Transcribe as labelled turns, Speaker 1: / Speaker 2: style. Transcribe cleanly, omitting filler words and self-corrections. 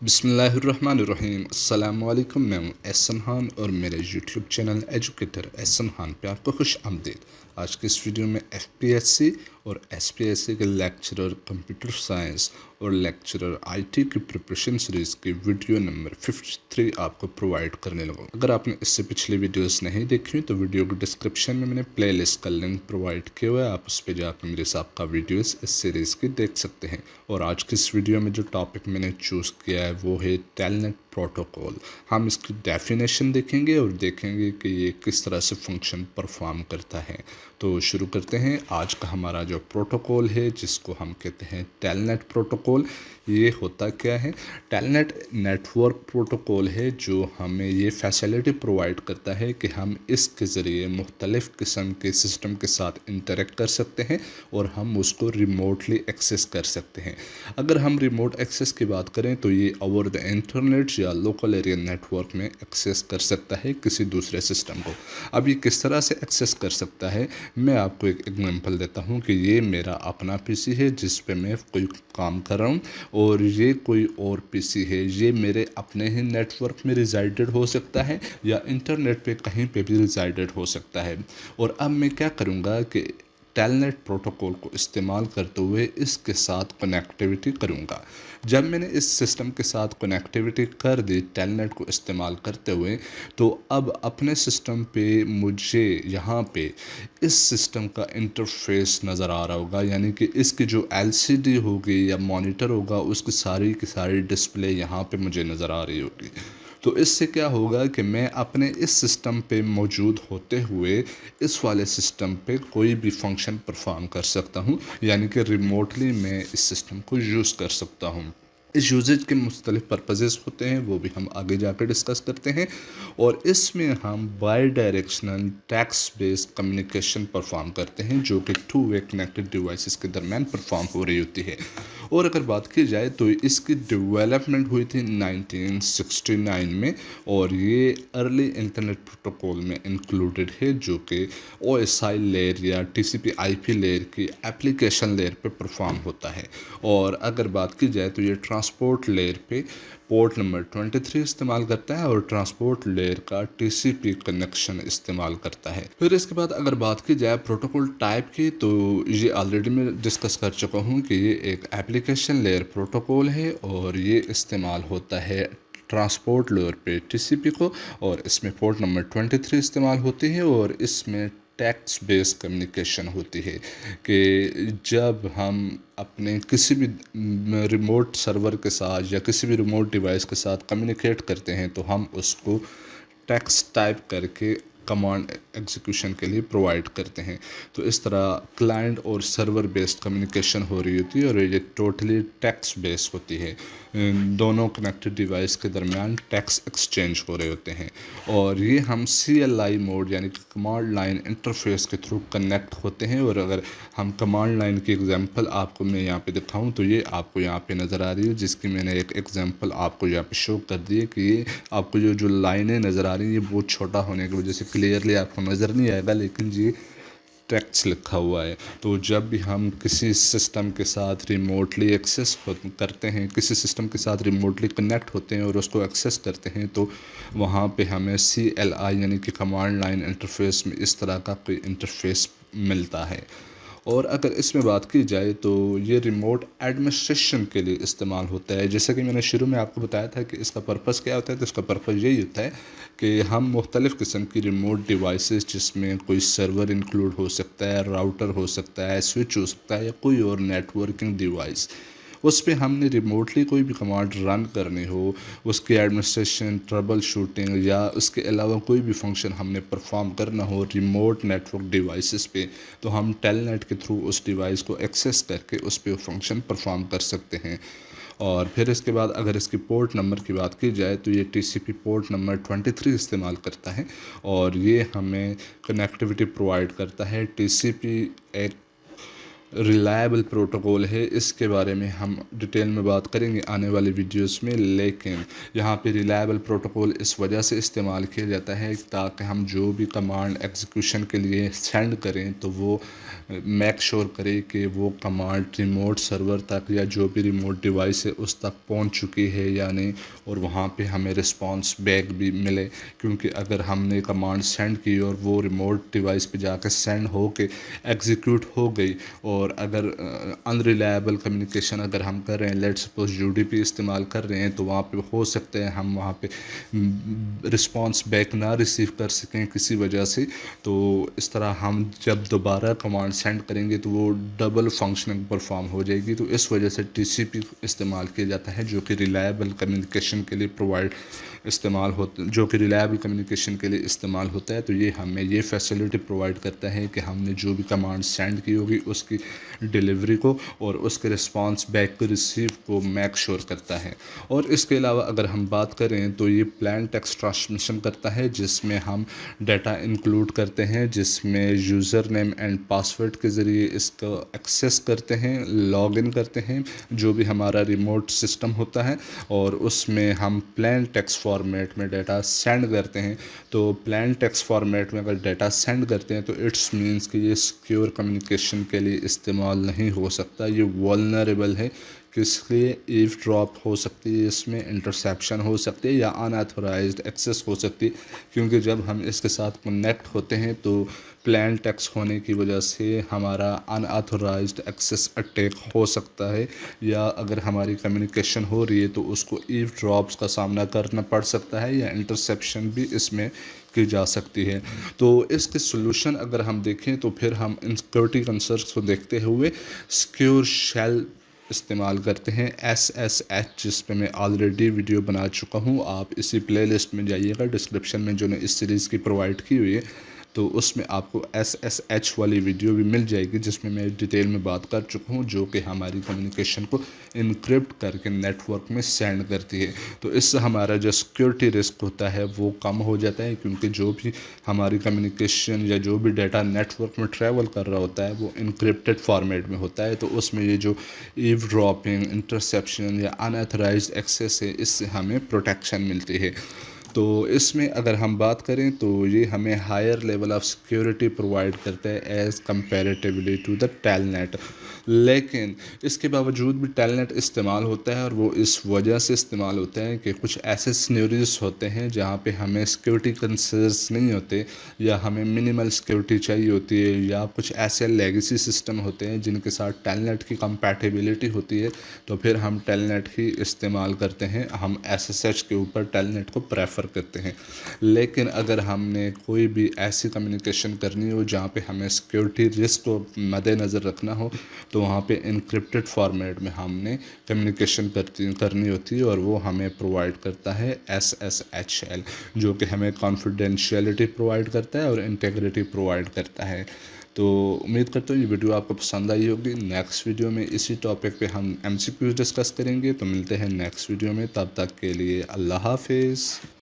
Speaker 1: बिस्मिल्लाहिर्रहमानिर्रहीम। अस्सलाम वालेकुम। मैं हूँ एहसन खान और मेरे YouTube channel educator Ehsan Khan पे आपको खुश आमदीद। आज की इस वीडियो में एफपीएससी और एसपीएससी के लेक्चरर कंप्यूटर साइंस और लेक्चरर आईटी की प्रिपरेशन सीरीज़ की वीडियो नंबर 53 आपको प्रोवाइड करने लगा। अगर आपने इससे पिछली वीडियोस नहीं देखी हुई तो वीडियो के डिस्क्रिप्शन में मैंने प्ले लिस्ट का लिंक प्रोवाइड किया हुआ है, आप उस पर जाकर मेरे साथ का वीडियोस इस सीरीज़ की देख सकते हैं। और आज की इस वीडियो में जो टॉपिक मैंने चूज़ किया है वो है टेलनेट प्रोटोकॉल। हम इसकी डेफिनेशन देखेंगे और देखेंगे कि ये किस तरह से फंक्शन परफॉर्म करता है। तो शुरू करते हैं। आज का हमारा जो प्रोटोकॉल है जिसको हम कहते हैं टेलनेट प्रोटोकॉल, ये होता क्या है? टेलनेट नेटवर्क प्रोटोकॉल है जो हमें ये फैसिलिटी प्रोवाइड करता है कि हम इसके ज़रिए मुख्तलिफ़ किस्म के सिस्टम के साथ इंटरेक्ट कर सकते हैं और हम उसको रिमोटली एक्सेस कर सकते हैं। अगर हम रिमोट एक्सेस की बात करें तो ये ओवर द इंटरनेट या लोकल एरिया नेटवर्क में एक्सेस कर सकता है किसी दूसरे सिस्टम को। अब ये किस तरह से एक्सेस कर सकता है, मैं आपको एक एग्जांपल देता हूँ कि ये मेरा अपना पीसी है जिस पे मैं कोई काम कर रहा हूँ और ये कोई और पीसी है। ये मेरे अपने ही नेटवर्क में रिजाइडेड हो सकता है या इंटरनेट पे कहीं पे भी रिजाइडेड हो सकता है। और अब मैं क्या करूँगा कि टेलनेट प्रोटोकॉल को इस्तेमाल करते हुए इसके साथ कनेक्टिविटी करूँगा। जब मैंने इस सिस्टम के साथ कनेक्टिविटी कर दी टेलनेट को इस्तेमाल करते हुए, तो अब अपने सिस्टम पे मुझे यहाँ पे इस सिस्टम का इंटरफेस नज़र आ रहा होगा, यानी कि इसकी जो एलसीडी होगी या मॉनिटर होगा उसकी सारी की सारी डिस्प्ले यहाँ पे मुझे नज़र आ रही होगी। तो इससे क्या होगा कि मैं अपने इस सिस्टम पे मौजूद होते हुए इस वाले सिस्टम पे कोई भी फंक्शन परफॉर्म कर सकता हूँ, यानी कि रिमोटली मैं इस सिस्टम को यूज़ कर सकता हूँ। इस यूजेज के मुख्तलिफ पर्पजेज़ होते हैं, वो भी हम आगे जाकर डिस्कस करते हैं। और इसमें हम by directional tax based communication perform करते हैं जो कि टू वे कनेक्टेड डिवाइसेस के दरमियान परफॉर्म हो रही होती है। और अगर बात की जाए तो इसकी डेवलपमेंट हुई थी 1969 में और ये अर्ली इंटरनेट प्रोटोकॉल में इंक्लूडेड है जो कि OSI लेयर या TCP/IP लेयर की एप्लीकेशन लेयर पे परफॉर्म होता है। और अगर बात की जाए तो ये ट्रांसपोर्ट लेयर पे पोर्ट नंबर 23 इस्तेमाल करता है और ट्रांसपोर्ट लेयर का TCP कनेक्शन इस्तेमाल करता है। फिर इसके बाद अगर बात की जाए प्रोटोकॉल टाइप की, तो ये ऑलरेडी मैं डिस्कस कर चुका हूँ कि ये एक एप्लीकेशन लेयर प्रोटोकॉल है और ये इस्तेमाल होता है ट्रांसपोर्ट लेयर पे TCP को, और इसमें पोर्ट नंबर 23 इस्तेमाल होती है और इसमें टैक्स बेस्ड कम्युनिकेशन होती है कि जब हम अपने किसी भी रिमोट सर्वर के साथ या किसी भी रिमोट डिवाइस के साथ कम्युनिकेट करते हैं तो हम उसको टेक्स्ट टाइप करके कमांड एग्जीक्यूशन के लिए प्रोवाइड करते हैं। तो इस तरह क्लाइंट और सर्वर बेस्ड कम्युनिकेशन हो रही होती है और ये टोटली टेक्स्ट बेस्ड होती है। दोनों कनेक्टेड डिवाइस के दरमियान टेक्स्ट एक्सचेंज हो रहे होते हैं और ये हम CLI मोड यानी कि कमांड लाइन इंटरफेस के थ्रू कनेक्ट होते हैं। और अगर हम कमांड लाइन की एग्जांपल आपको मैं यहाँ पे दिखाऊं तो ये आपको यहाँ पे नज़र आ रही है, जिसकी मैंने एक एग्जांपल आपको यहाँ पे शो कर दी है कि ये आपको जो लाइनें नज़र आ रही हैं ये बहुत छोटा होने की वजह से क्लियरली आपको नज़र नहीं आएगा, लेकिन ये टेक्स्ट लिखा हुआ है। तो जब भी हम किसी सिस्टम के साथ रिमोटली एक्सेस करते हैं, किसी सिस्टम के साथ रिमोटली कनेक्ट होते हैं और उसको एक्सेस करते हैं, तो वहाँ पे हमें CLI यानी कि कमांड लाइन इंटरफेस में इस तरह का कोई इंटरफेस मिलता है। और अगर इसमें बात की जाए तो ये रिमोट एडमिनिस्ट्रेशन के लिए इस्तेमाल होता है। जैसे कि मैंने शुरू में आपको बताया था कि इसका पर्पज़ क्या होता है, तो इसका पर्पज़ यही होता है कि हम मुख्तलिफ़ किस्म की रिमोट डिवाइसेस जिसमें कोई सर्वर इंक्लूड हो सकता है, राउटर हो सकता है, स्विच हो सकता है या कोई और नेटवर्किंग डिवाइस, उस पर हमने रिमोटली कोई भी कमांड रन करनी हो, उसकी एडमिनिस्ट्रेशन, ट्रबल शूटिंग या उसके अलावा कोई भी फंक्शन हमने परफॉर्म करना हो रिमोट नेटवर्क डिवाइसेस पे, तो हम टेलनेट के थ्रू उस डिवाइस को एक्सेस करके उस पर फंक्शन परफॉर्म कर सकते हैं। और फिर इसके बाद अगर इसकी पोर्ट नंबर की बात की जाए तो ये TCP पोर्ट नंबर 23 इस्तेमाल करता है और ये हमें कनेक्टिविटी प्रोवाइड करता है। TCP एक ریلائبل پروٹوکول ہے، اس کے بارے میں ہم ڈیٹیل میں بات کریں گے آنے والی ویڈیوز میں. لیکن یہاں پہ ریلائبل پروٹوکول اس وجہ سے استعمال کیا جاتا ہے تاکہ ہم جو بھی کمانڈ ایگزیکیوشن کے لیے سینڈ کریں تو وہ میک شور کرے کہ وہ کمانڈ ریموٹ سرور تک یا جو بھی ریموٹ ڈیوائس ہے اس تک پہنچ چکی ہے یا نہیں، اور وہاں پہ ہمیں رسپانس بیک بھی ملے. کیونکہ اگر ہم نے کمانڈ سینڈ کی اور وہ ریموٹ ڈیوائس پہ جا کے سینڈ ہو کے ایگزیکیوٹ ہو گئی، اور اگر انریلائبل کمیونیکیشن اگر ہم کر رہے ہیں، let suppose U D P استعمال کر رہے ہیں، تو وہاں پہ ہو سکتے ہیں ہم وہاں پہ رسپانس بیک نہ ریسیو کر سکیں کسی وجہ سے. تو اس طرح ہم جب دوبارہ کمانڈ سینڈ کریں گے تو وہ ڈبل فنکشننگ پرفارم ہو جائے گی. تو اس وجہ سے ٹی سی پی استعمال کیا جاتا ہے جو کہ ریلائبل کمیونیکیشن کے لیے ریلائبل کمیونیکیشن کے لیے استعمال ہوتا ہے. تو یہ ہمیں یہ فیسلٹی پرووائڈ کرتا ہے کہ ہم نے جو بھی کمانڈ سینڈ کی ہوگی اس کی ڈیلیوری کو اور اس کے رسپانس بیک کو ریسیو کو میک شور کرتا ہے. اور اس کے علاوہ اگر ہم بات کریں تو یہ پلین ٹیکسٹ ٹرانسمیشن کرتا ہے جس میں ہم ڈیٹا انکلوڈ کرتے ہیں، جس میں یوزر نیم اینڈ پاسورڈ کے ذریعے اس کو ایکسیس کرتے ہیں، لاگ ان کرتے ہیں جو بھی ہمارا ریموٹ سسٹم ہوتا ہے، اور اس میں ہم پلین ٹیکسٹ فارمیٹ میں ڈیٹا سینڈ کرتے ہیں. تو پلین ٹیکسٹ فارمیٹ میں اگر ڈیٹا سینڈ کرتے ہیں تو اٹس مینس کہ یہ سیکیور کمیونیکیشن کے لیے استعمال نہیں ہو سکتا، یہ والنریبل ہے. کس لیے؟ ایو ڈراپ ہو سکتی ہے، اس میں انٹرسیپشن ہو سکتی ہے یا ان ایتھورائزڈ ایکسیس ہو سکتی ہے. کیونکہ جب ہم اس کے ساتھ کنیکٹ ہوتے ہیں تو پلین ٹیکسٹ ہونے کی وجہ سے ہمارا ان ایتھورائزڈ ایکسیس اٹیک ہو سکتا ہے، یا اگر ہماری کمیونیکیشن ہو رہی ہے تو اس کو ایو ڈراپس کا سامنا کرنا پڑ سکتا ہے، یا انٹرسیپشن بھی اس میں کی جا سکتی ہے. تو اس کے سلوشن اگر ہم دیکھیں تو پھر ہم ان سیکورٹی کنسرنس کو دیکھتے ہوئے سیکیور شیل استعمال کرتے ہیں، SSH، جس پہ میں آلریڈی ویڈیو بنا چکا ہوں. آپ اسی پلے لسٹ میں جائیے گا، ڈسکرپشن میں جو نے اس سیریز کی پرووائڈ کی ہوئی ہے، تو اس میں آپ کو SSH والی ویڈیو بھی مل جائے گی جس میں ڈیٹیل میں بات کر چکا ہوں، جو کہ ہماری کمیونیکیشن کو انکرپٹ کر کے نیٹ ورک میں سینڈ کرتی ہے. تو اس سے ہمارا جو سیکورٹی رسک ہوتا ہے وہ کم ہو جاتا ہے، کیونکہ جو بھی ہماری کمیونیکیشن یا جو بھی ڈیٹا نیٹ ورک میں ٹریول کر رہا ہوتا ہے وہ انکرپٹڈ فارمیٹ میں ہوتا ہے. تو اس میں یہ جو ایو ڈراپنگ، انٹرسیپشن یا ان ایتھورائزڈ ایکسیس ہے، اس سے ہمیں پروٹیکشن ملتی ہے. تو اس میں اگر ہم بات کریں تو یہ ہمیں higher level of security provide کرتا ہے as comparatively to the telnet. لیکن اس کے باوجود بھی ٹیل نیٹ استعمال ہوتا ہے، اور وہ اس وجہ سے استعمال ہوتا ہے کہ کچھ ایسے سینیریوز ہوتے ہیں جہاں پہ ہمیں سیکیورٹی کنسرنس نہیں ہوتے، یا ہمیں منیمل سیکیورٹی چاہیے ہوتی ہے، یا کچھ ایسے لیگیسی سسٹم ہوتے ہیں جن کے ساتھ ٹیل نیٹ کی کمپیٹیبلٹی ہوتی ہے. تو پھر ہم ٹیل نیٹ ہی استعمال کرتے ہیں، ہم SSH کے اوپر ٹیل نیٹ کو پریفر کرتے ہیں. لیکن اگر ہم نے کوئی بھی ایسی کمیونیکیشن کرنی ہو جہاں پہ ہمیں سیکیورٹی رسک کو مد نظر رکھنا ہو، تو وہاں پہ انکرپٹڈ فارمیٹ میں ہم نے کمیونیکیشن کرنی ہوتی ہے، اور وہ ہمیں پرووائڈ کرتا ہے SSH، جو کہ ہمیں کانفیڈینشیلٹی پرووائڈ کرتا ہے اور انٹیگریٹی پرووائڈ کرتا ہے. تو امید کرتا ہوں یہ ویڈیو آپ کو پسند آئی ہوگی. نیکسٹ ویڈیو میں اسی ٹاپک پہ ہم MCQs ڈسکس کریں گے. تو ملتے ہیں نیکسٹ ویڈیو میں، تب تک کے لیے اللہ حافظ.